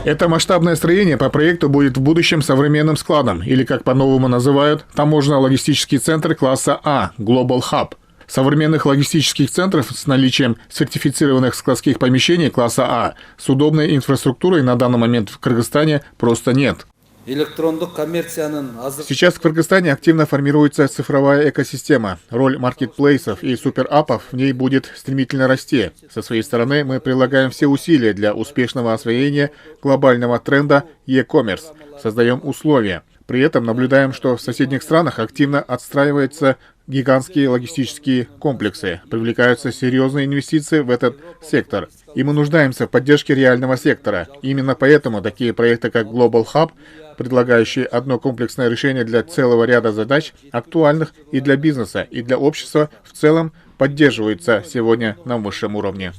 Это масштабное строение по проекту будет в будущем современным складом, или, как по-новому называют, таможенно-логистический центр класса А – Global Hub. Современных логистических центров с наличием сертифицированных складских помещений класса А с удобной инфраструктурой на данный момент в Кыргызстане просто нет. Сейчас в Кыргызстане активно формируется цифровая экосистема. Роль маркетплейсов и суперапов в ней будет стремительно расти. Со своей стороны мы прилагаем все усилия для успешного освоения глобального тренда e-commerce. Создаем условия. При этом наблюдаем, что в соседних странах активно отстраиваются гигантские логистические комплексы, привлекаются серьезные инвестиции в этот сектор. И мы нуждаемся в поддержке реального сектора. Именно поэтому такие проекты, как Global Hub, предлагающие одно комплексное решение для целого ряда задач, актуальных и для бизнеса, и для общества в целом, поддерживаются сегодня на высшем уровне.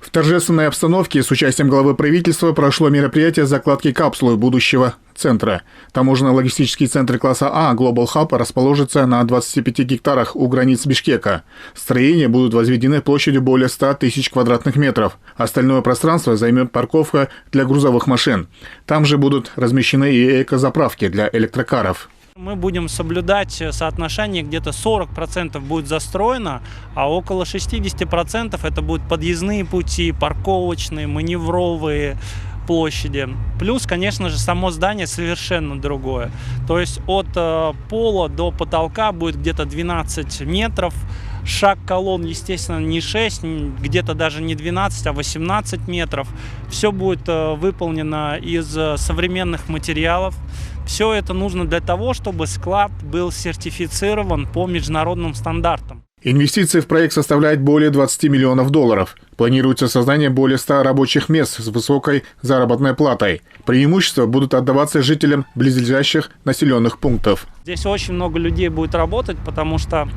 В торжественной обстановке с участием главы правительства прошло мероприятие закладки капсулы будущего центра. Таможенно-логистический центр класса А Global Hub расположится на 25 гектарах у границ Бишкека. Строения будут возведены площадью более 100 тысяч квадратных метров. Остальное пространство займет парковка для грузовых машин. Там же будут размещены и экозаправки для электрокаров. Мы будем соблюдать соотношение, где-то 40% будет застроено, а около 60% это будут подъездные пути, парковочные, маневровые площади. Плюс, конечно же, само здание совершенно другое. То есть от пола до потолка будет где-то 12 метров. Шаг колонн, естественно, не 6, где-то даже не 12, а 18 метров. Все будет выполнено из современных материалов. Все это нужно для того, чтобы склад был сертифицирован по международным стандартам. Инвестиции в проект составляют более 20 миллионов долларов. Планируется создание более 100 рабочих мест с высокой заработной платой. Преимущества будут отдаваться жителям близлежащих населенных пунктов. Здесь очень много людей будет работать, потому что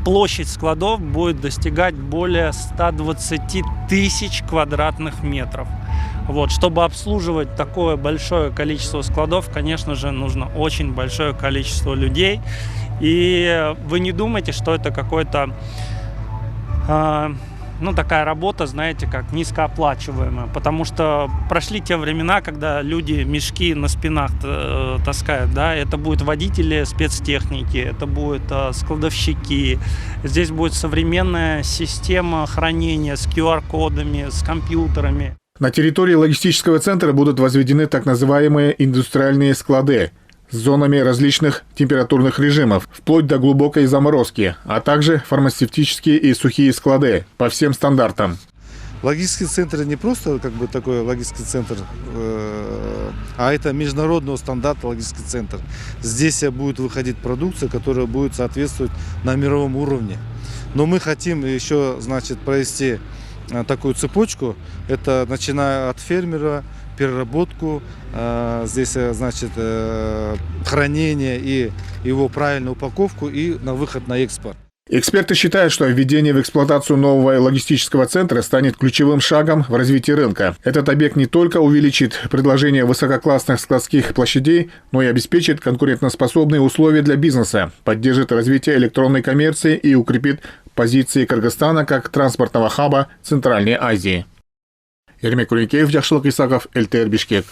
площадь складов будет достигать более 120 тысяч квадратных метров. Вот, чтобы обслуживать такое большое количество складов, конечно же, нужно очень большое количество людей. И вы не думайте, что это какой-то, такая работа, знаете, как низкооплачиваемая. Потому что прошли те времена, когда люди мешки на спинах таскают. Да? Это будут водители спецтехники, это будут складовщики. Здесь будет современная система хранения с QR-кодами, с компьютерами. На территории логистического центра будут возведены так называемые индустриальные склады с зонами различных температурных режимов, вплоть до глубокой заморозки, а также фармацевтические и сухие склады по всем стандартам. Логистический центр не просто такой логистический центр, а это международного стандарта логистический центр. Здесь будет выходить продукция, которая будет соответствовать на мировом уровне. Но мы хотим еще, провести такую цепочку, это начиная от фермера, переработку, здесь, хранение и его правильную упаковку и на выход на экспорт. Эксперты считают, что введение в эксплуатацию нового логистического центра станет ключевым шагом в развитии рынка. Этот объект не только увеличит предложение высококлассных складских площадей, но и обеспечит конкурентоспособные условия для бизнеса, поддержит развитие электронной коммерции и укрепит позиции Кыргызстана как транспортного хаба Центральной Азии. Ермек Куренкеев, Жакшылык Исаков, ЛТР Бишкек.